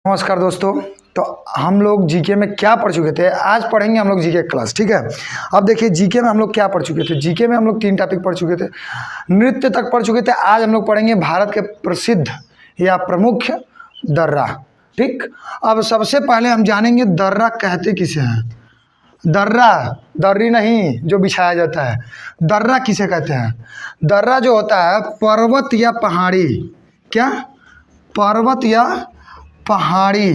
नमस्कार दोस्तों। तो हम लोग जीके में क्या पढ़ चुके थे, आज पढ़ेंगे हम लोग जीके क्लास। ठीक है, अब देखिए जीके में हम लोग क्या पढ़ चुके थे। जीके में हम लोग 3 टॉपिक पढ़ चुके थे, नृत्य तक पढ़ चुके थे। आज हम लोग पढ़ेंगे भारत के प्रसिद्ध या प्रमुख दर्रा। ठीक, अब सबसे पहले हम जानेंगे दर्रा कहते किसे हैं। दर्रा, दर्री नहीं जो बिछाया जाता है, दर्रा किसे कहते हैं। दर्रा जो होता है पर्वत या पहाड़ी, क्या पर्वत या पहाड़ी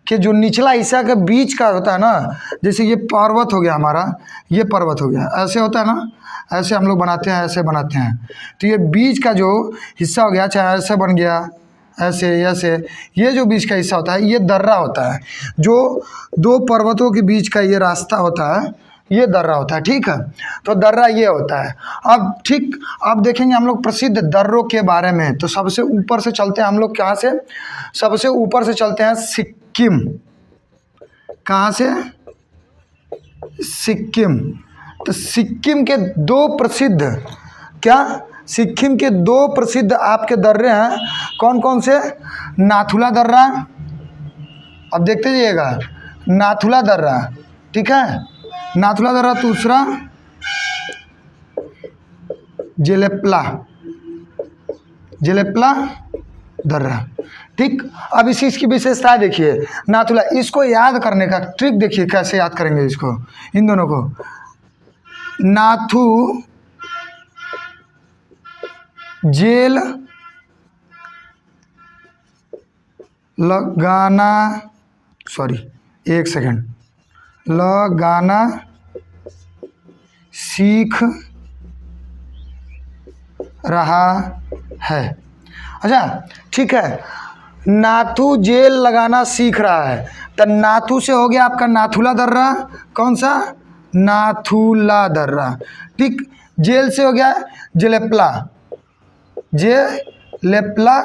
के जो निचला हिस्सा के बीच का होता है ना, जैसे ये पर्वत हो गया हमारा, ये पर्वत हो गया, ऐसे होता है ना, ऐसे हम लोग बनाते हैं, ऐसे बनाते हैं। तो ये बीच का जो हिस्सा हो गया, चाहे ऐसे बन गया, ऐसे ऐसे, ये जो बीच का हिस्सा होता है ये दर्रा होता है। जो दो पर्वतों के बीच का ये रास्ता होता है ये दर्रा होता है। ठीक है, तो दर्रा ये होता है। अब ठीक, अब देखेंगे हम लोग प्रसिद्ध दर्रों के बारे में। तो सबसे ऊपर से चलते हैं हम लोग, कहाँ से, सबसे ऊपर से चलते हैं सिक्किम। कहाँ से, सिक्किम। तो सिक्किम के दो प्रसिद्ध, क्या सिक्किम के दो प्रसिद्ध आपके दर्रे हैं, कौन कौन से। नाथुला दर्रा, अब देखते जाइएगा, नाथुला दर्रा, ठीक है, नाथुला दर्रा। दूसरा जेलेप्ला, जेलेप्ला दर्रा। ठीक, अब इसकी विशेषता देखिए, नाथुला, इसको याद करने का ट्रिक देखिए, कैसे याद करेंगे इसको, इन दोनों को। नाथू जेल लगाना, सॉरी एक सेकंड, लगाना सीख रहा है। अच्छा ठीक है, नाथू जेल लगाना सीख रहा है। तो नाथू से हो गया आपका नाथुला दर्रा, कौन सा, नाथुला दर्रा। ठीक, जेल से हो गया जेलेप्ला, जेलेप्ला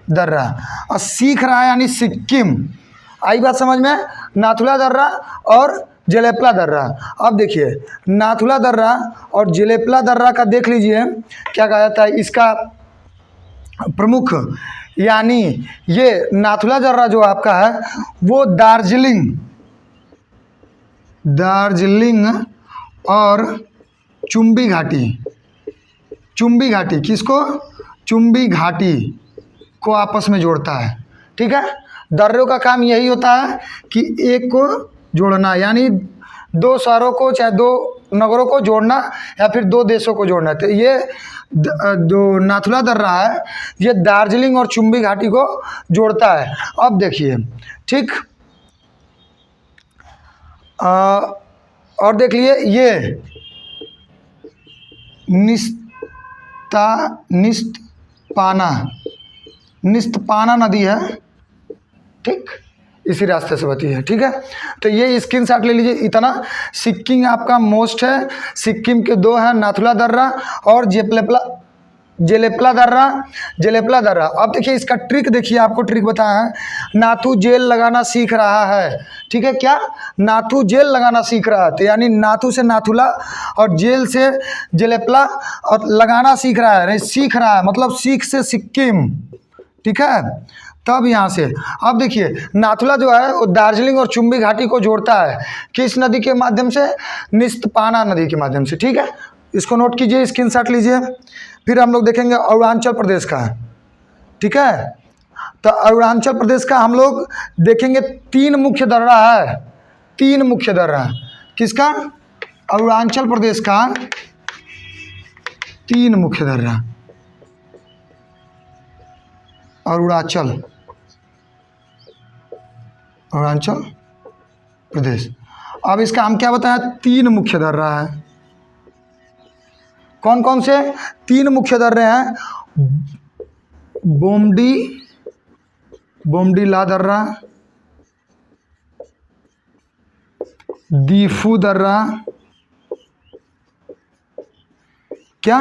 दर्रा। और सीख रहा है यानी सिक्किम। आई बात समझ में, नाथुला दर्रा और जेलेप्ला दर्रा। अब देखिए नाथुला दर्रा और जेलेप्ला दर्रा का देख लीजिए क्या कहा जाता है इसका प्रमुख, यानी ये नाथुला दर्रा जो आपका है वो दार्जिलिंग, दार्जिलिंग और चुम्बी घाटी, चुम्बी घाटी, किसको, चुम्बी घाटी को आपस में जोड़ता है। ठीक है, दर्रों का काम यही होता है कि एक को जोड़ना, यानी दो शहरों को चाहे दो नगरों को जोड़ना या फिर दो देशों को जोड़ना। तो ये जो नाथुला दर्रा है ये दार्जिलिंग और चुम्बी घाटी को जोड़ता है। अब देखिए, ठीक, और देख लिए ये निस्तपाना नदी है, ठीक, इसी रास्ते से बहती है। ठीक है, तो ये स्क्रीनशॉट ले लीजिए। इतना सिक्किम आपका मोस्ट है। सिक्किम के दो हैं, नाथुला दर्रा और जेलेप्ला दर्रा, जेलेप्ला दर्रा। अब देखिए इसका ट्रिक देखिए, आपको ट्रिक बताया है, नाथू जेल लगाना सीख रहा है। ठीक है, क्या, नाथू जेल लगाना सीख रहा है, तो यानी नाथू से नाथुला और जेल से जेलेप्ला और लगाना सीख रहा है, नहीं सीख रहा है मतलब सीख से सिक्किम। ठीक है, तब यहाँ से अब देखिए नाथुला जो है वो दार्जिलिंग और चुम्बी घाटी को जोड़ता है, किस नदी के माध्यम से, निस्तपाना नदी के माध्यम से। ठीक है, इसको नोट कीजिए, स्क्रीनशॉट लीजिए। फिर हम लोग देखेंगे अरुणाचल प्रदेश का। ठीक है, तो अरुणाचल प्रदेश का हम लोग देखेंगे 3 मुख्य दर्रा है, 3 मुख्य दर्रा। किसका, अरुणाचल प्रदेश का 3 मुख्य दर्रा। अरुणाचल, अरुणाचल प्रदेश। अब इसका हम क्या बताया, 3 मुख्य दर्रा है। कौन कौन से 3 मुख्य दर्रे हैं, बोमडीला दर्रा, दीफू दर्रा, क्या,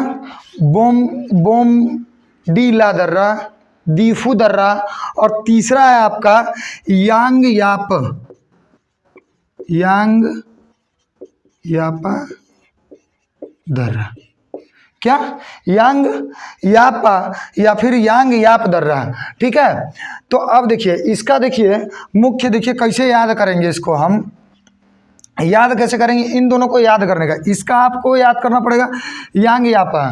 बोमडीला दर्रा, दीफू दर्रा, और तीसरा है आपका यांग यापा दर्रा। क्या, यांग यापा या फिर यांग याप दर्रा। ठीक है, तो अब देखिए इसका, देखिए मुख्य, देखिए कैसे याद करेंगे इसको, हम याद कैसे करेंगे इन दोनों को याद करने का, इसका आपको याद करना पड़ेगा यांग यापा,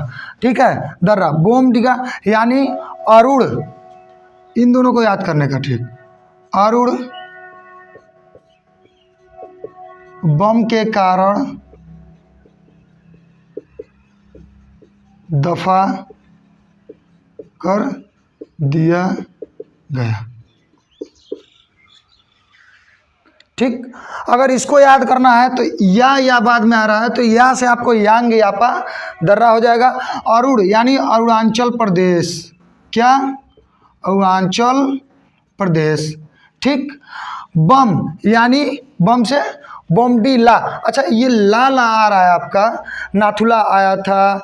ठीक है, दर्रा बोम डिगा यानी अरुण, इन दोनों को याद करने का, ठीक, अरुण बम के कारण दफा कर दिया गया। ठीक, अगर इसको याद करना है तो या बाद में आ रहा है, तो या से आपको यांग यापा दर्रा हो जाएगा। अरुण यानी अरुणाचल प्रदेश, क्या, अरुणाचल प्रदेश। ठीक, बम यानी बम से बोमडीला, अच्छा ये ला आ रहा है आपका, नाथुला आया था,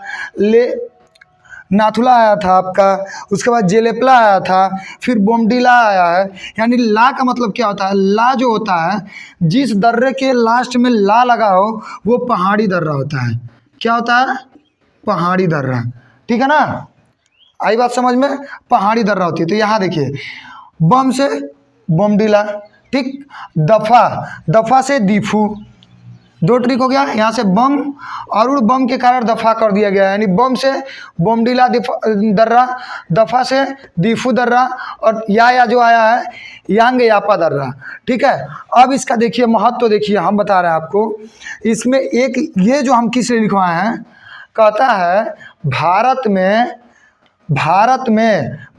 नाथुला आया था आपका, उसके बाद जेलेपला आया था, फिर बोमडीला आया है। यानी ला का मतलब क्या होता है, ला जो होता है, जिस दर्रे के लास्ट में ला लगा हो वो पहाड़ी दर्रा होता है। क्या होता है, पहाड़ी दर्रा। ठीक है ना, आई बात समझ में, पहाड़ी दर्रा होती है। तो यहाँ देखिए बम से बोमडीला, ठीक, दफा, दफा से दीफू, दो ट्रिक हो गया। यहाँ से बम, अरुण बम के कारण दफा कर दिया गया, यानी बम से बोमडीला दर्रा, दफा से दीफू दर्रा, और या जो आया है यांग यापा दर्रा। ठीक है, अब इसका देखिए महत्व, देखिए हम बता रहे हैं आपको, इसमें एक ये जो हम किस लिए लिखवाए हैं, कहता है भारत में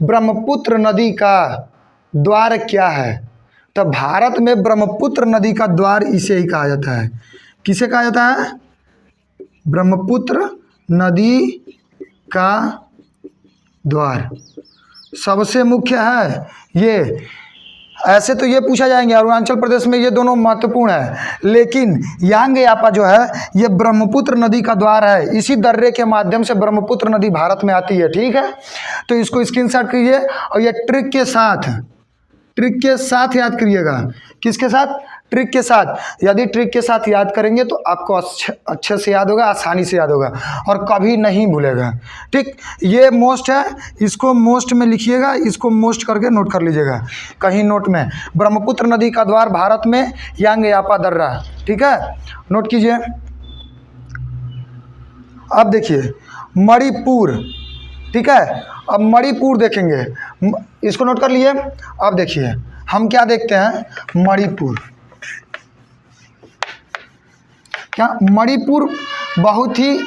ब्रह्मपुत्र नदी का द्वार क्या है। तो भारत में ब्रह्मपुत्र नदी का द्वार इसे ही कहा जाता है। किसे कहा जाता है, ब्रह्मपुत्र नदी का द्वार। सबसे मुख्य है ये, ऐसे तो ये पूछा जाएंगे, अरुणाचल प्रदेश में ये दोनों महत्वपूर्ण है, लेकिन यांग यापा जो है ये ब्रह्मपुत्र नदी का द्वार है, इसी दर्रे के माध्यम से ब्रह्मपुत्र नदी भारत में आती है। ठीक है, तो इसको स्क्रीनशॉट कीजिए और ये ट्रिक के साथ याद करिएगा। किसके साथ, ट्रिक के साथ। यदि ट्रिक के साथ याद करेंगे तो आपको अच्छे से याद होगा, आसानी से याद होगा और कभी नहीं भूलेगा। ठीक, ये मोस्ट है, इसको मोस्ट में लिखिएगा, इसको मोस्ट करके नोट कर लीजिएगा कहीं नोट में, ब्रह्मपुत्र नदी का द्वार भारत में यांग यापा दर्रा। ठीक है, नोट कीजिए। अब देखिए मणिपुर, ठीक है, अब मणिपुर देखेंगे, इसको नोट कर लिए। अब देखिए हम क्या देखते हैं, मणिपुर, क्या, मणिपुर बहुत ही,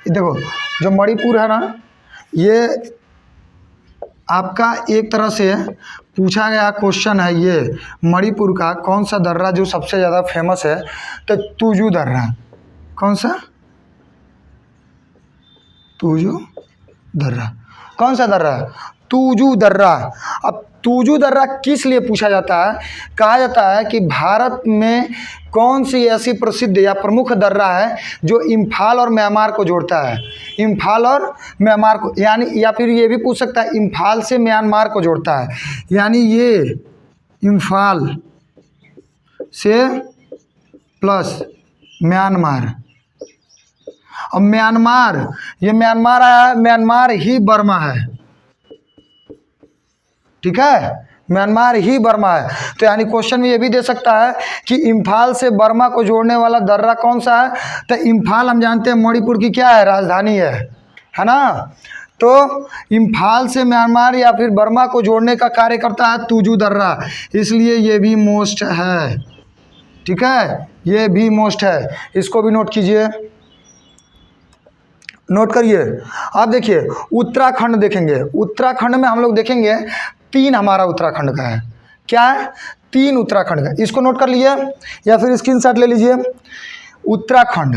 देखो जो मणिपुर है ना, ये आपका एक तरह से पूछा गया क्वेश्चन है, ये मणिपुर का कौन सा दर्रा जो सबसे ज़्यादा फेमस है, तो तुजू दर्रा। कौन सा, तुजू दर्रा, कौन सा दर्रा, तुजू दर्रा। अब तुजू दर्रा किस लिए पूछा जाता है, कहा जाता है कि भारत में कौन सी ऐसी प्रसिद्ध या प्रमुख दर्रा है जो इम्फाल और म्यांमार को जोड़ता है, इम्फाल और म्यांमार को, यानी, या फिर ये भी पूछ सकता है इम्फाल से म्यांमार को जोड़ता है, यानी ये इम्फाल से प्लस म्यांमार। अब म्यांमार, ये म्यांमार आया है, म्यांमार ही बर्मा है। ठीक है, म्यांमार ही बर्मा है। तो यानी क्वेश्चन में ये भी दे सकता है कि इम्फाल से बर्मा को जोड़ने वाला दर्रा कौन सा है, तो इम्फाल हम जानते हैं मणिपुर की क्या है, राजधानी है ना। तो इम्फाल से म्यांमार या फिर बर्मा को जोड़ने का कार्य करता है तुजू दर्रा, इसलिए ये भी मोस्ट है। ठीक है, ये भी मोस्ट है, इसको भी नोट कीजिए, नोट करिए। आप देखिए उत्तराखंड देखेंगे, उत्तराखंड में हम लोग देखेंगे 3 हमारा उत्तराखंड का है, क्या है, 3 उत्तराखंड का, इसको नोट कर लीजिए या फिर स्क्रीनशॉट ले लीजिए। उत्तराखंड,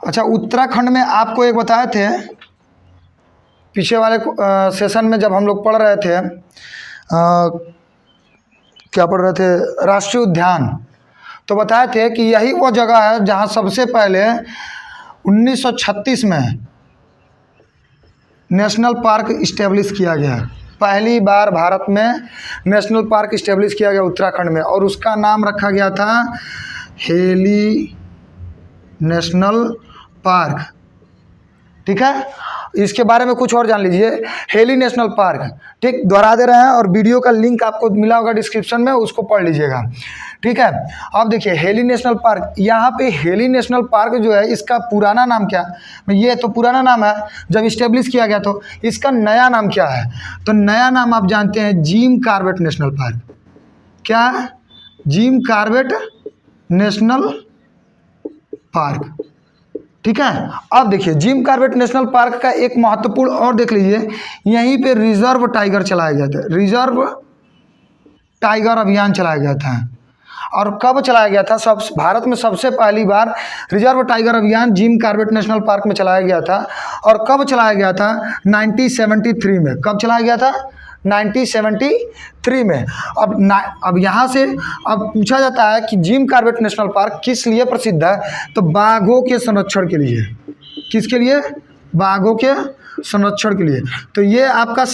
अच्छा उत्तराखंड में आपको एक बताए थे पिछले वाले सेशन में जब हम लोग पढ़ रहे थे, क्या पढ़ रहे थे, राष्ट्रीय उद्यान, तो बताए थे कि यही वो जगह है जहां सबसे पहले 1936 में नेशनल पार्क इस्टेब्लिश किया गया। पहली बार भारत में नेशनल पार्क इस्टेब्लिश किया गया उत्तराखंड में, और उसका नाम रखा गया था हेली नेशनल पार्क। ठीक है, इसके बारे में कुछ और जान लीजिए, हेली नेशनल पार्क। ठीक, दोहरा दे रहे हैं और वीडियो का लिंक आपको मिला होगा डिस्क्रिप्शन में, उसको पढ़ लीजिएगा। ठीक है, अब देखिए हेली नेशनल पार्क, यहाँ पे हेली नेशनल पार्क जो है इसका पुराना नाम क्या, ये तो पुराना नाम है जब इस्टेब्लिश किया गया, तो इसका नया नाम क्या है? तो नया नाम आप जानते हैं जिम कॉर्बेट नेशनल पार्क। क्या? Gym Corbett national park. ठीक है, अब देखिए जिम कॉर्बेट नेशनल पार्क का एक महत्वपूर्ण और देख लीजिए, यहीं पे रिजर्व टाइगर चलाया गया था, रिजर्व टाइगर अभियान चलाया गया था। और कब चलाया गया था? सब भारत में सबसे पहली बार रिजर्व टाइगर अभियान जिम कॉर्बेट नेशनल पार्क में चलाया गया था। और कब चलाया गया था? 1973 में। कब चलाया गया था? 1973 में। अब यहाँ से अब पूछा जाता है कि जिम कॉर्बेट नेशनल पार्क किस लिए प्रसिद्ध है? तो बाघों के संरक्षण के लिए। किसके लिए? बाघों के संरक्षण के लिए। तो ये आपका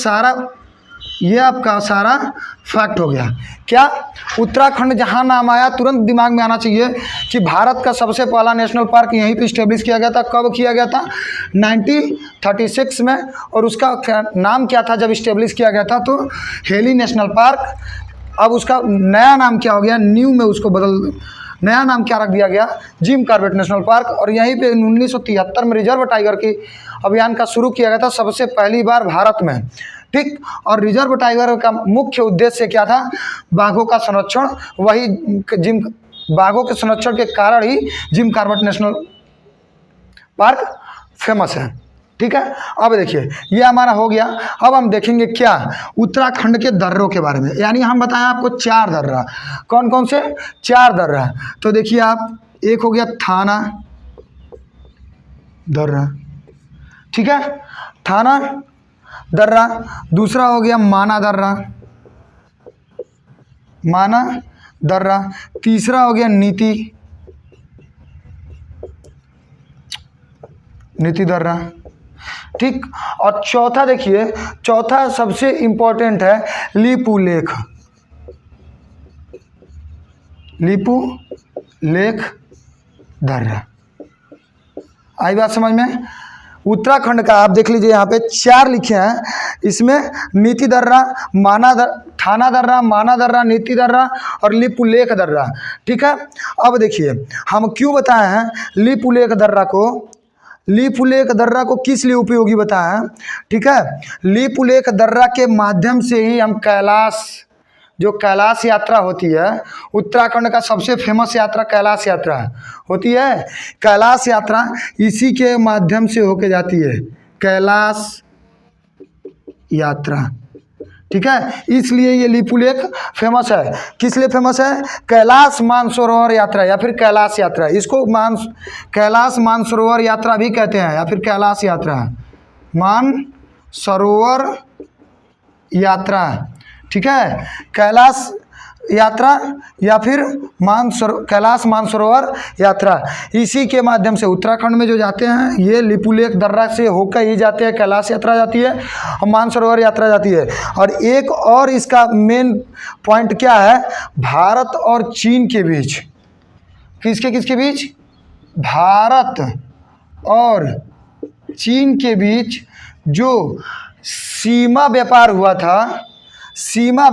सारा फैक्ट हो गया। क्या? उत्तराखंड जहाँ नाम आया तुरंत दिमाग में आना चाहिए कि भारत का सबसे पहला नेशनल पार्क यहीं पे इस्टेब्लिश किया गया था। कब किया गया था? 1936 में। और उसका नाम क्या था जब इस्टेब्लिश किया गया था? तो हेली नेशनल पार्क। अब उसका नया नाम क्या हो गया? न्यू में उसको नया नाम क्या रख दिया गया? Gym Corbett national park. और यहीं पे 1973 में रिजर्व टाइगर की अभियान का शुरू किया गया था सबसे पहली बार भारत में। ठीक, और रिजर्व टाइगर का मुख्य उद्देश्य क्या था? बाघों का संरक्षण। वही बाघों के संरक्षण के कारण ही Jim Corbett national park famous है। ठीक है, अब देखिए ये हमारा हो गया। अब हम देखेंगे क्या? उत्तराखंड के दर्रों के बारे में। यानी हम बताएं आपको 4 दर्रा। कौन कौन से? 4 दर्रा। तो देखिए आप, एक हो गया थाना दर्रा। ठीक है, थाना दर्रा। दूसरा हो गया माना दर्रा, माना दर्रा। तीसरा हो गया नीति दर्रा। ठीक, और चौथा देखिए, चौथा सबसे इंपॉर्टेंट है लीपू लेख। लीपू लेख दर्रा। आई बात समझ में? उत्तराखंड का आप देख लीजिए, यहाँ पे 4 लिखे हैं। इसमें नीति दर्रा, थाना दर्रा, माना दर्रा, नीति दर्रा और लिपुलेख दर्रा। ठीक है, अब देखिए हम क्यों बताए हैं लिपुलेख दर्रा को। लिपुलेख दर्रा को किस लिए उपयोगी बताया है? ठीक है, लिपुलेख दर्रा के माध्यम से ही हम कैलाश यात्रा होती है, उत्तराखंड का सबसे फेमस यात्रा कैलाश यात्रा होती है। कैलाश यात्रा इसी के माध्यम से होके जाती है, कैलाश यात्रा। ठीक है, इसलिए ये लिपुलेख फेमस है। किस लिए फेमस है? कैलाश मानसरोवर यात्रा या फिर कैलाश यात्रा। इसको कैलाश मानसरोवर यात्रा भी कहते हैं, या फिर कैलाश यात्रा, मानसरोवर यात्रा। ठीक है, कैलाश यात्रा या फिर कैलाश मानसरोवर यात्रा, इसी के माध्यम से उत्तराखंड में जो जाते हैं ये लिपुलेख दर्रा से होकर ही जाते हैं। कैलाश यात्रा जाती है और मानसरोवर यात्रा जाती है। और एक और इसका मेन पॉइंट क्या है? भारत और चीन के बीच, किसके बीच? भारत और चीन के बीच जो सीमा व्यापार हुआ था, सीमा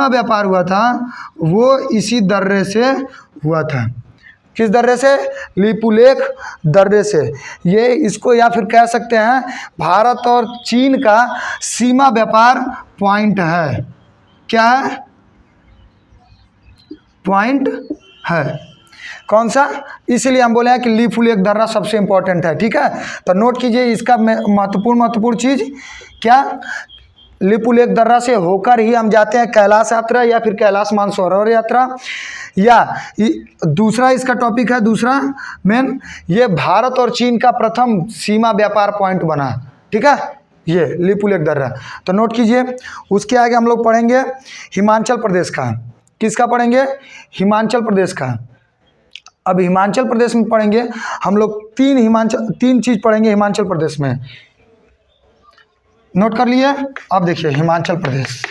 व्यापार हुआ था, वो इसी दर्रे से हुआ था। किस दर्रे से? लिपुलेख दर्रे से। ये इसको या फिर कह सकते हैं भारत और चीन का सीमा व्यापार पॉइंट है। क्या है? पॉइंट है। कौन सा? इसलिए हम बोले हैं कि लिपुलेख दर्रा सबसे इंपॉर्टेंट है। ठीक है, तो नोट कीजिए इसका महत्वपूर्ण चीज़ क्या? लिपुलेख दर्रा से होकर ही हम जाते हैं कैलाश यात्रा या फिर कैलाश मानसरोवर यात्रा। या दूसरा इसका टॉपिक है, दूसरा मेन, ये भारत और चीन का प्रथम सीमा व्यापार पॉइंट बना। ठीक है, ये लिपुलेख दर्रा। तो नोट कीजिए। उसके आगे हम लोग पढ़ेंगे हिमाचल प्रदेश का। किसका पढ़ेंगे? हिमाचल प्रदेश का। अब हिमाचल प्रदेश में पढ़ेंगे हम लोग तीन चीज़ पढ़ेंगे हिमाचल प्रदेश में। नोट कर लिए। अब देखिए हिमाचल प्रदेश,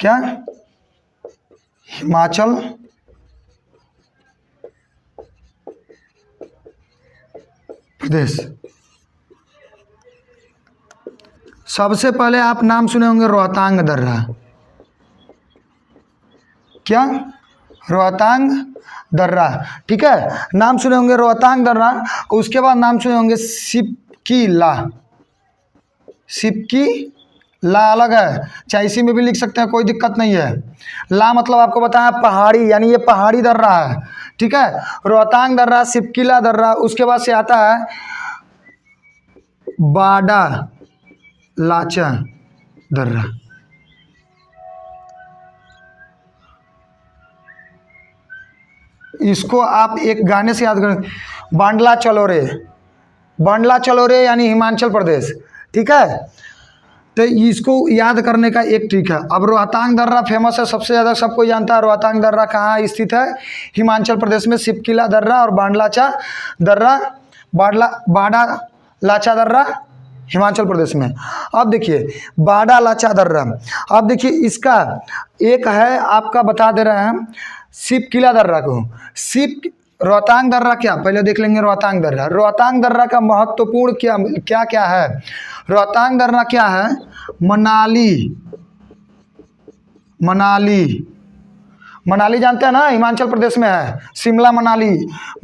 क्या हिमाचल प्रदेश। सबसे पहले आप नाम सुने होंगे रोहतांग दर्रा, क्या रोहतांग दर्रा, ठीक है, नाम सुने होंगे रोहतांग दर्रा। उसके बाद नाम सुने होंगे सिपकी ला, सिपकी ला अलग है, चाहे इसी में भी लिख सकते हैं, कोई दिक्कत नहीं है। ला मतलब आपको बताया पहाड़ी, यानी ये पहाड़ी दर्रा है, ठीक है। रोहतांग दर्रा, सिपकीला दर्रा, उसके बाद से आता है बाडा लाचा दर्रा, इसको आप एक गाने से याद करें, बांडला चलो रे, बांडला चलो रे यानी हिमाचल प्रदेश, ठीक है। तो इसको याद करने का एक ट्रिक है। अब रोहतांग दर्रा फेमस है, सबसे ज़्यादा सबको जानता है। रोहतांग दर्रा कहाँ स्थित है? हिमाचल प्रदेश में। सिपकीला दर्रा और बांडलाचा दर्रा, बाडा लाचा दर्रा हिमाचल प्रदेश में। अब देखिए बाडा लाचा दर्रा, अब देखिए इसका एक है, आपका बता दे रहे हैं सिपकीला दर्रा को। रोहतांग दर्रा क्या, पहले देख लेंगे रोहतांग दर्रा। रोहतांग दर्रा का महत्वपूर्ण क्या क्या क्या है? रोहतांग दर्रा क्या है? मनाली, मनाली, मनाली जानते हैं ना, हिमाचल प्रदेश में है। शिमला मनाली,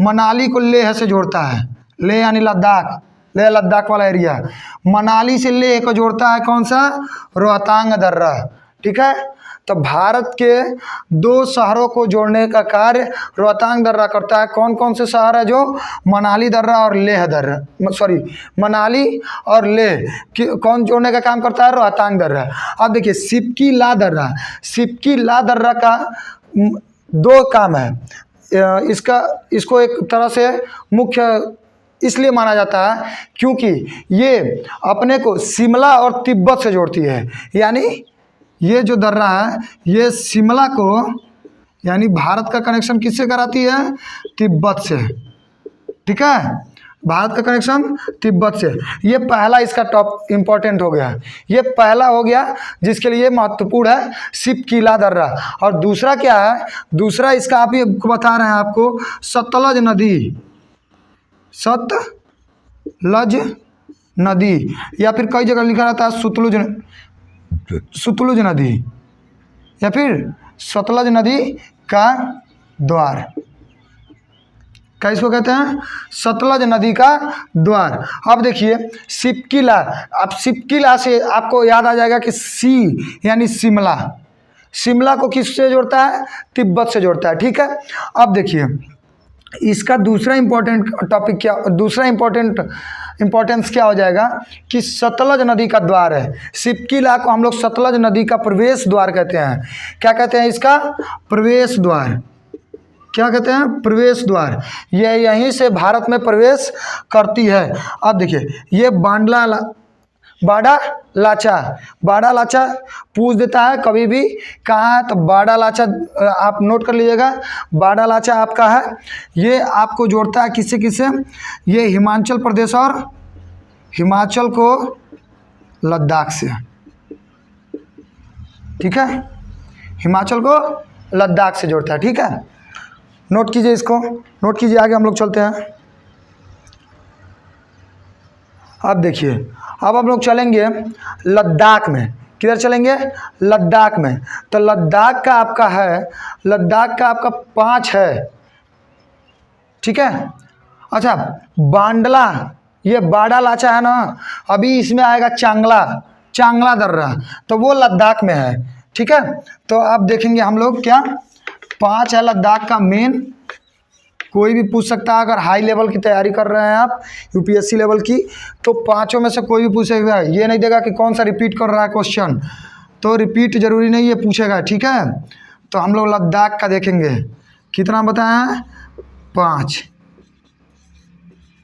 मनाली को लेह से जोड़ता है, लेह यानी लद्दाख, लेह लद्दाख वाला एरिया। मनाली से लेह को जोड़ता है कौन सा? रोहतांग दर्रा, ठीक है। तो भारत के दो शहरों को जोड़ने का कार्य रोहतांग दर्रा करता है। कौन कौन से शहर है जो? मनाली दर्रा और लेह दर्रा, सॉरी मनाली और लेह कौन जोड़ने का काम करता है? रोहतांग दर्रा। अब देखिए सिपकी ला दर्रा, सिपकी ला दर्रा का दो काम है। इसको एक तरह से मुख्य इसलिए माना जाता है क्योंकि ये अपने को शिमला और तिब्बत से जोड़ती है। यानी ये जो दर्रा है ये शिमला को, यानी भारत का कनेक्शन किससे कराती है? तिब्बत से, ठीक है, भारत का कनेक्शन तिब्बत से। ये पहला इसका टॉप इम्पोर्टेंट हो गया, ये पहला हो गया जिसके लिए महत्वपूर्ण है सिपकीला दर्रा। और दूसरा क्या है? दूसरा इसका आप ही बता रहे हैं आपको, सतलज नदी, सतलज नदी, या फिर कई जगह लिखा रहता है सतलुज नदी, या फिर सतलज नदी का द्वार। क्या इसको कहते हैं? सतलज नदी का द्वार। अब देखिए सिपकीला, अब सिपकीला से आपको याद आ जाएगा कि सी यानी शिमला, शिमला को किससे जोड़ता है? तिब्बत से जोड़ता है, ठीक है। अब देखिए इसका दूसरा इम्पोर्टेंट टॉपिक क्या, दूसरा इम्पोर्टेंस क्या हो जाएगा कि सतलज नदी का द्वार है। सिपकीला को हम लोग सतलज नदी का प्रवेश द्वार कहते हैं। क्या कहते हैं इसका? प्रवेश द्वार। क्या कहते हैं? प्रवेश द्वार। यह यहीं से भारत में प्रवेश करती है। अब देखिए ये बाडा लाचा पूछ देता है कभी भी, कहाँ है? तो बाडा लाचा आप नोट कर लीजिएगा। बाडा लाचा आपका है, ये आपको जोड़ता है किससे किससे? ये हिमाचल प्रदेश और हिमाचल को लद्दाख से, ठीक है, हिमाचल को लद्दाख से जोड़ता है, ठीक है। नोट कीजिए इसको, नोट कीजिए, आगे हम लोग चलते हैं। अब देखिए अब हम लोग चलेंगे लद्दाख में। किधर चलेंगे? लद्दाख में। तो लद्दाख का आपका है, लद्दाख का आपका 5 है, ठीक है। अच्छा बांडला, ये बाडा लाचा है ना, अभी इसमें आएगा चांगला दर्रा, तो वो लद्दाख में है, ठीक है। तो अब देखेंगे हम लोग क्या 5 है लद्दाख का मेन। कोई भी पूछ सकता है, अगर हाई लेवल की तैयारी कर रहे हैं आप यूपीएससी लेवल की, तो 5 में से कोई भी पूछेगा, ये नहीं देगा कि कौन सा रिपीट कर रहा है क्वेश्चन, तो रिपीट जरूरी नहीं है, पूछेगा, ठीक है। तो हम लोग लद्दाख का देखेंगे, कितना बताएं? 5।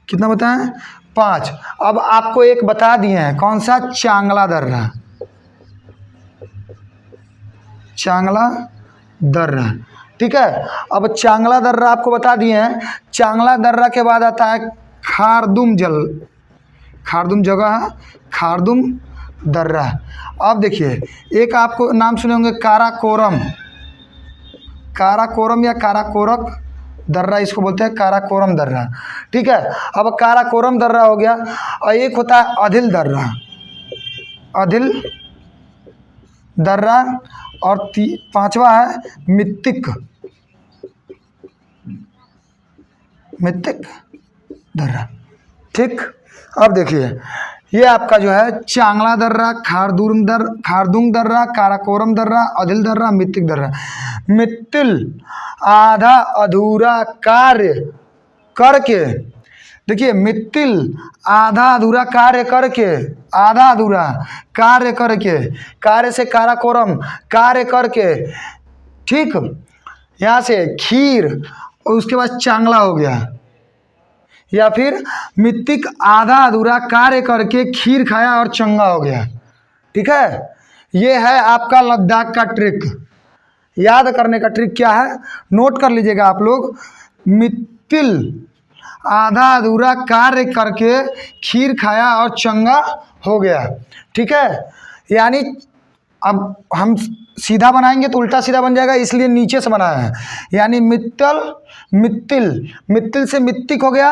कितना बताएं? 5। अब आपको एक बता दिए हैं, कौन सा? चांगला दर्रा, चांगला दर्रा, ठीक है। अब चांगला दर्रा आपको बता दिए हैं। चांगला दर्रा के बाद आता है खारदुम जगह है, खारदुम दर्रा। अब देखिए एक आपको नाम सुने होंगे काराकोरम या काराकोरक दर्रा, इसको बोलते हैं काराकोरम दर्रा। ठीक है, अब काराकोरम दर्रा हो गया, और एक होता है अदिल दर्रा, और पांचवा है मित्तिक दर्रा। ठीक, अब देखिए ये आपका जो है चांगला दर्रा, खारदुंग दर्रा, काराकोरम दर्रा, अदिल दर्रा, मित्तिक दर्रा। मित्तिल आधा अधूरा कार्य करके, देखिए मित्तिल आधा अधूरा कार्य करके, कार्य से काराकोरम, कार्य करके, ठीक, यहाँ से खीर और उसके बाद चांगला हो गया, या फिर मित्तिक आधा अधूरा कार्य करके खीर खाया और चंगा हो गया। ठीक है, ये है आपका लद्दाख का ट्रिक। याद करने का ट्रिक क्या है, नोट कर लीजिएगा आप लोग। मित्तिल आधा अधूरा कार्य करके खीर खाया और चंगा हो गया। ठीक है, यानी अब हम सीधा बनाएंगे तो उल्टा सीधा बन जाएगा, इसलिए नीचे से बनाया है। यानी मित्तिल से मित्तिक हो गया,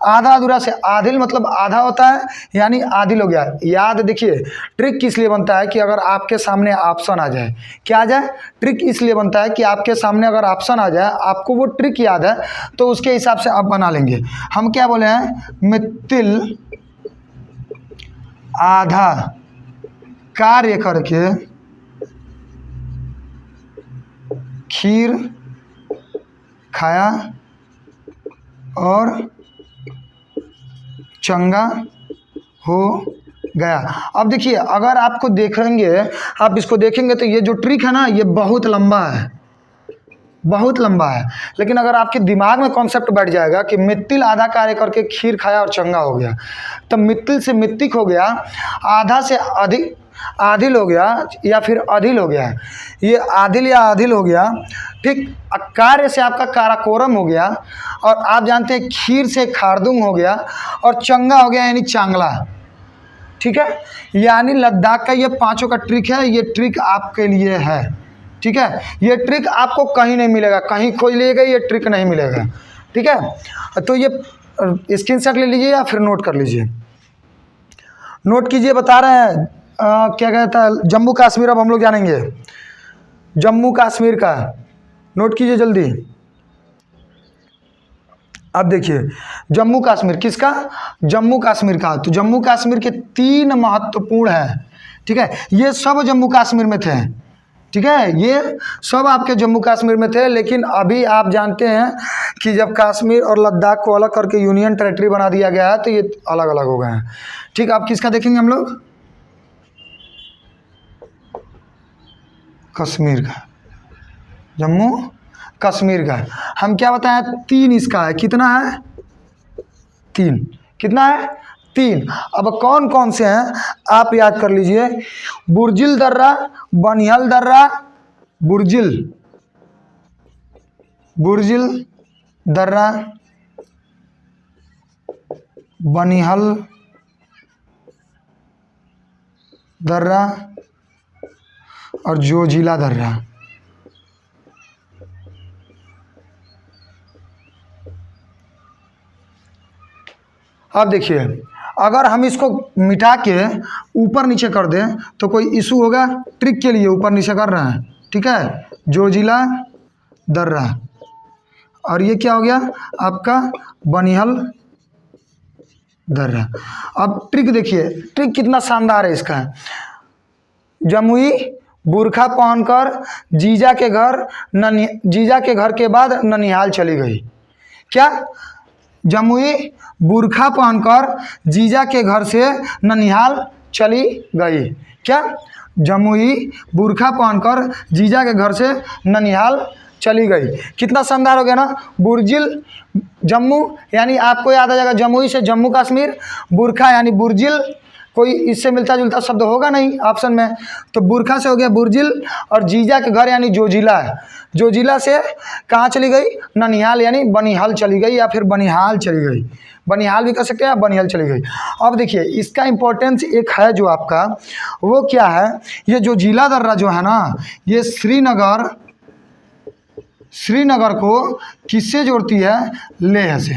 आधा अधूरा से आदिल, मतलब आधा होता है, यानी आदिल हो गया। याद देखिए ट्रिक किस लिए बनता है कि अगर आपके सामने ऑप्शन आ जाए, क्या आ जाए, ट्रिक इसलिए बनता है कि आपके सामने अगर ऑप्शन आ जाए, आपको वो ट्रिक याद है तो उसके हिसाब से आप बना लेंगे। हम क्या बोले हैं, मित्तिल आधा कार्य करके खीर खाया और चंगा हो गया। अब देखिए अगर आपको देखेंगे, आप इसको देखेंगे तो ये जो ट्रिक है ना, ये बहुत लंबा है, लेकिन अगर आपके दिमाग में कॉन्सेप्ट बैठ जाएगा कि मित्तिल आधा कार्य करके खीर खाया और चंगा हो गया, तो मित्तिल से मित्तिक हो गया, आधा से अधिक आदिल हो गया, या फिर अदिल हो गया, ये आदिल या अदिल हो गया। ठीक, कार्य से आपका काराकोरम हो गया, और आप जानते हैं खीर से खारदुंग हो गया, और चंगा हो गया यानी चांगला। ठीक है, यानी लद्दाख का ये पांचों का ट्रिक है, ये ट्रिक आपके लिए है। ठीक है, ये ट्रिक आपको कहीं नहीं मिलेगा, कहीं खोज लीजिएगा ये ट्रिक नहीं मिलेगा। ठीक है, तो ये स्क्रीनशॉट ले लीजिए या फिर नोट कर लीजिए, नोट कीजिए। बता रहे हैं क्या कहता है, जम्मू कश्मीर अब हम लोग जानेंगे, जम्मू कश्मीर का, नोट कीजिए जल्दी। अब देखिए जम्मू कश्मीर किसका, जम्मू कश्मीर का। तो जम्मू कश्मीर के 3 महत्वपूर्ण हैं। ठीक है, ये सब जम्मू कश्मीर में थे। ठीक है, ये सब आपके जम्मू कश्मीर में थे, लेकिन अभी आप जानते हैं कि जब कश्मीर और लद्दाख को अलग करके यूनियन टेरिटरी बना दिया गया है तो ये अलग अलग हो गए हैं। ठीक, अब किसका देखेंगे हम लोग, कश्मीर का, जम्मू कश्मीर का। हम क्या बताएं, 3 इसका है, कितना है, 3, कितना है, 3। अब कौन कौन से हैं आप याद कर लीजिए, बुर्जिल दर्रा, बनिहाल दर्रा, बुर्जिल दर्रा, बनिहाल दर्रा और जोजिला दर्रा। अब देखिए अगर हम इसको मिटा के ऊपर नीचे कर दें तो कोई इशू होगा, ट्रिक के लिए ऊपर नीचे कर रहे हैं। ठीक है, जोजिला दर्रा, और ये क्या हो गया आपका, बनिहाल दर्रा। अब ट्रिक देखिए, ट्रिक कितना शानदार है इसका। जमुई बुरखा पहनकर जीजा के घर के बाद ननिहाल चली गई। क्या, जमुई बुरखा पहनकर जीजा के घर से ननिहाल चली गई। क्या, जमुई बुरखा पहनकर जीजा के घर से ननिहाल चली गई। कितना शानदार हो गया ना। बुर्जिल जम्मू, यानी आपको याद आ जाएगा जमुई से जम्मू कश्मीर, बुरखा यानी बुर्जिल, कोई इससे मिलता जुलता शब्द होगा नहीं ऑप्शन में। तो बुरखा से हो गया बुर्जिल, और जीजा के घर यानी जोजिला है। जोजिला से कहाँ चली गई? ननिहाल यानी बनिहाल चली गई, या फिर बनिहाल चली गई। बनिहाल भी कह सकते हैं, या बनिहाल चली गई। अब देखिए इसका इम्पोर्टेंस एक है जो आपका, वो क्या है? ये जो जिला दर्रा जो है ना, ये श्रीनगर को किससे जोड़ती है? लेह से।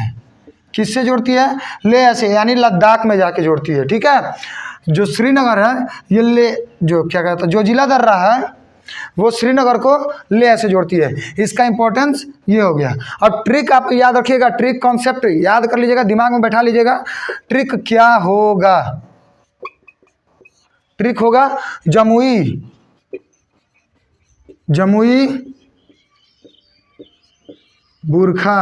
किससे जोड़ती है? लेह से, यानी लद्दाख में जाके जोड़ती है। ठीक है, जो श्रीनगर है ये ले जो क्या कहता है, जो जिला दर्रा है वो श्रीनगर को लेह से जोड़ती है। इसका इंपॉर्टेंस ये हो गया। और ट्रिक आप याद रखिएगा, ट्रिक कॉन्सेप्ट याद कर लीजिएगा, दिमाग में बैठा लीजिएगा। ट्रिक क्या होगा? ट्रिक होगा जमुई बुरखा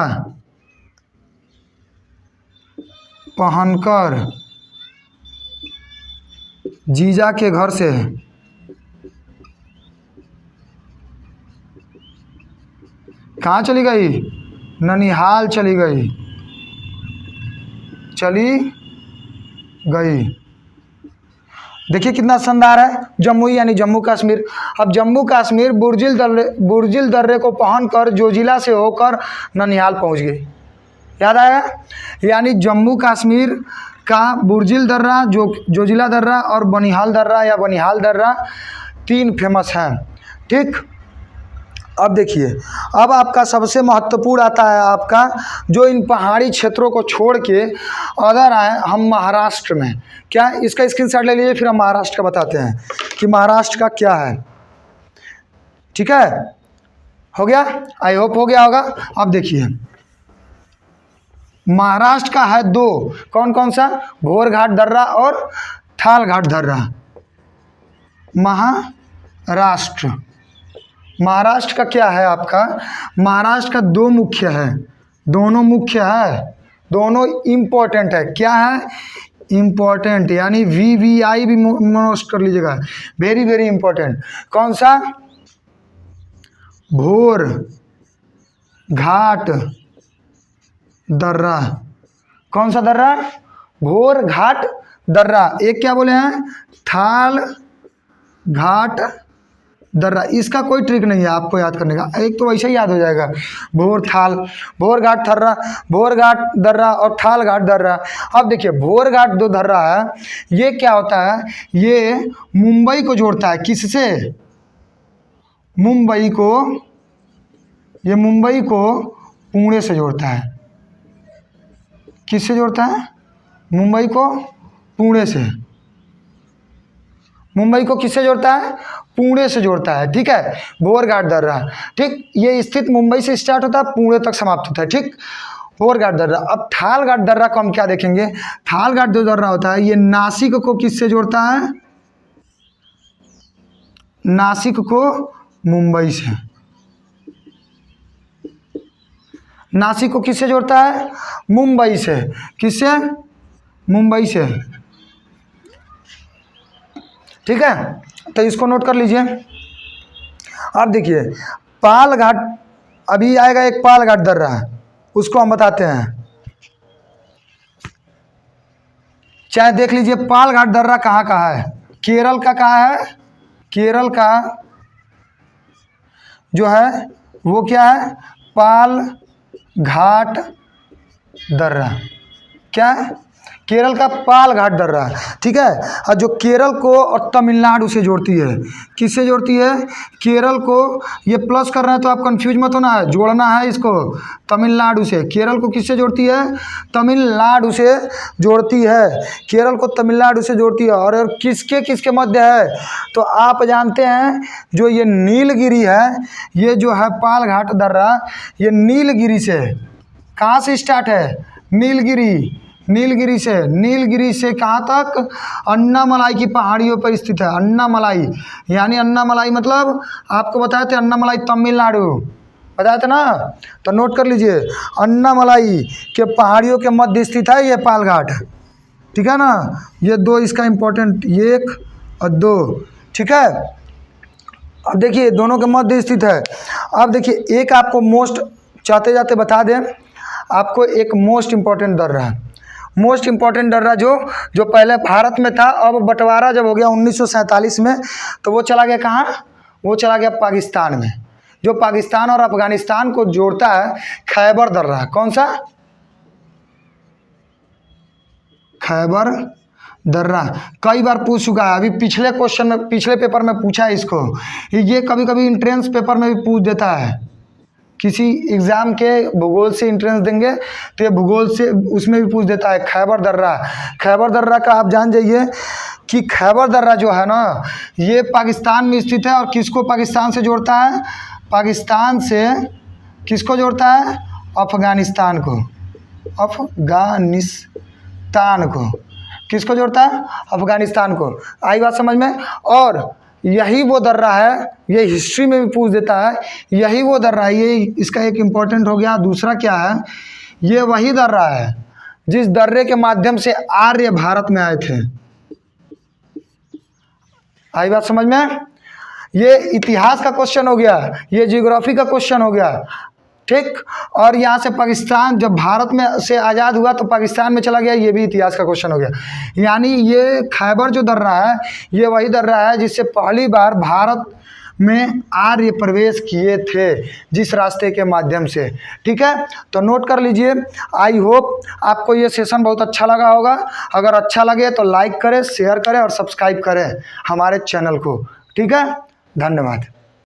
पहनकर जीजा के घर से कहाँ चली गई? ननिहाल चली गई। देखिए कितना शानदार है। जमुई यानी जम्मू कश्मीर। अब जम्मू कश्मीर बुर्जिल दर्रे को पहनकर जोजिला से होकर ननिहाल पहुंच गई। याद आया? यानी जम्मू कश्मीर का बुर्जिल दर्रा, जोजिला दर्रा और बनिहाल दर्रा या बनिहाल दर्रा 3 फेमस हैं। ठीक, अब देखिए, अब आपका सबसे महत्वपूर्ण आता है आपका, जो इन पहाड़ी क्षेत्रों को छोड़ के अदर आए हम महाराष्ट्र में। क्या? इसका स्क्रीनशॉट ले लीजिए, फिर हम महाराष्ट्र का बताते हैं कि महाराष्ट्र का क्या है। ठीक है, हो गया? आई होप हो गया होगा। अब देखिए महाराष्ट्र का है 2, कौन कौन सा? घोरघाट दर्रा और थालघाट दर्रा। महाराष्ट्र का क्या है आपका? महाराष्ट्र का 2 मुख्य है, दोनों मुख्य है, दोनों इम्पोर्टेंट है। क्या है? इम्पोर्टेंट, यानी VVI भी नोट कर लीजिएगा, वेरी वेरी इंपॉर्टेंट। कौन सा? भोर घाट दर्रा। कौन सा दर्रा? भोर घाट दर्रा। एक क्या बोले हैं? थाल घाट दर्रा। इसका कोई ट्रिक नहीं है आपको याद करने का, एक तो वैसे ही याद हो जाएगा। भोर घाट दर्रा और थाल घाट दर्रा। अब देखिए भोर घाट 2 दर्रा है, ये क्या होता है? ये मुंबई को जोड़ता है। किससे? मुंबई को पुणे से जोड़ता है। किससे जोड़ता है? मुंबई को पुणे से। मुंबई को किससे जोड़ता है? पुणे से जोड़ता है। ठीक है, भोर घाट दर्रा। ठीक, ये स्थित मुंबई से स्टार्ट होता है, पुणे तक समाप्त होता है। ठीक, भोर घाट दर्रा। अब थाल घाट दर्रा को हम क्या देखेंगे? थाल घाट 2 दर्रा होता है, ये नासिक को किससे जोड़ता है? नासिक को मुंबई से। नासिक को किससे जोड़ता है? मुंबई से। किससे? मुंबई से। ठीक है, तो इसको नोट कर लीजिए। अब देखिए पाल घाट, अभी आएगा एक पाल घाट दर्रा, उसको हम बताते हैं। चाहे देख लीजिए पाल घाट दर्रा कहाँ कहाँ है? केरल का कहाँ है? केरल का जो है वो क्या है? पाल घाट दर्रा। क्या है? केरल का पाल घाट दर्रा। ठीक है, और जो केरल को और तमिलनाडु से जोड़ती है। किससे जोड़ती है? केरल को, ये प्लस कर रहे हैं तो आप कंफ्यूज मत होना है, जोड़ना है इसको तमिलनाडु से। केरल को किससे जोड़ती है? तमिलनाडु से जोड़ती है। केरल को तमिलनाडु से जोड़ती है। और किसके किसके मध्य है? तो आप जानते हैं जो ये नीलगिरी है, ये जो है पाल घाट दर्रा, ये नीलगिरी से कहाँ से स्टार्ट है? नीलगिरी से कहाँ तक? अन्नामलाई की पहाड़ियों पर स्थित है। अन्नामलाई यानी अन्नामलाई मतलब आपको बताए थे, अन्नामलाई तमिलनाडु बताया था ना, तो नोट कर लीजिए। अन्नामलाई के पहाड़ियों के मध्य स्थित है ये पाल घाट। ठीक है ना, ये 2 इसका इम्पोर्टेंट, 1 और 2। ठीक है, अब देखिए दोनों के मध्य स्थित है। अब देखिए एक आपको मोस्ट, चाहते जाते बता दें, आपको एक मोस्ट इम्पॉर्टेंट दर्रा है, मोस्ट इम्पॉर्टेंट दर्रा जो पहले भारत में था, अब बंटवारा जब हो गया 1947 में, तो वो चला गया कहाँ? वो चला गया पाकिस्तान में। जो पाकिस्तान और अफगानिस्तान को जोड़ता है खैबर दर्रा। कौन सा? खैबर दर्रा। कई बार पूछ चुका है, अभी पिछले क्वेश्चन में, पिछले पेपर में पूछा है इसको। ये कभी कभी इंट्रेंस पेपर में भी पूछ देता है, किसी एग्ज़ाम के भूगोल से इंट्रेंस देंगे तो ये भूगोल से उसमें भी पूछ देता है खैबर दर्रा। खैबर दर्रा का आप जान जाइए कि खैबर दर्रा जो है ना, ये पाकिस्तान में स्थित है। और किसको पाकिस्तान से जोड़ता है? पाकिस्तान से किसको जोड़ता है? अफगानिस्तान को। अफगानिस्तान को किसको जोड़ता है? अफगानिस्तान को। आई बात समझ में? और यही वो दर्रा है, ये हिस्ट्री में भी पूछ देता है, यही वो दर्रा है। ये इसका एक इम्पोर्टेंट हो गया। दूसरा क्या है? ये वही दर्रा है जिस दर्रे के माध्यम से आर्य भारत में आए थे। आई बात समझ में? ये इतिहास का क्वेश्चन हो गया, ये ज्योग्राफी का क्वेश्चन हो गया, ठीक। और यहाँ से पाकिस्तान जब भारत में से आज़ाद हुआ तो पाकिस्तान में चला गया, ये भी इतिहास का क्वेश्चन हो गया। यानी ये खैबर जो दर्रा है, ये वही दर्रा है जिससे पहली बार भारत में आर्य प्रवेश किए थे, जिस रास्ते के माध्यम से, ठीक है। तो नोट कर लीजिए। आई होप आपको ये सेशन बहुत अच्छा लगा होगा। अगर अच्छा लगे तो लाइक करें, शेयर करें और सब्सक्राइब करें हमारे चैनल को, ठीक है। धन्यवाद।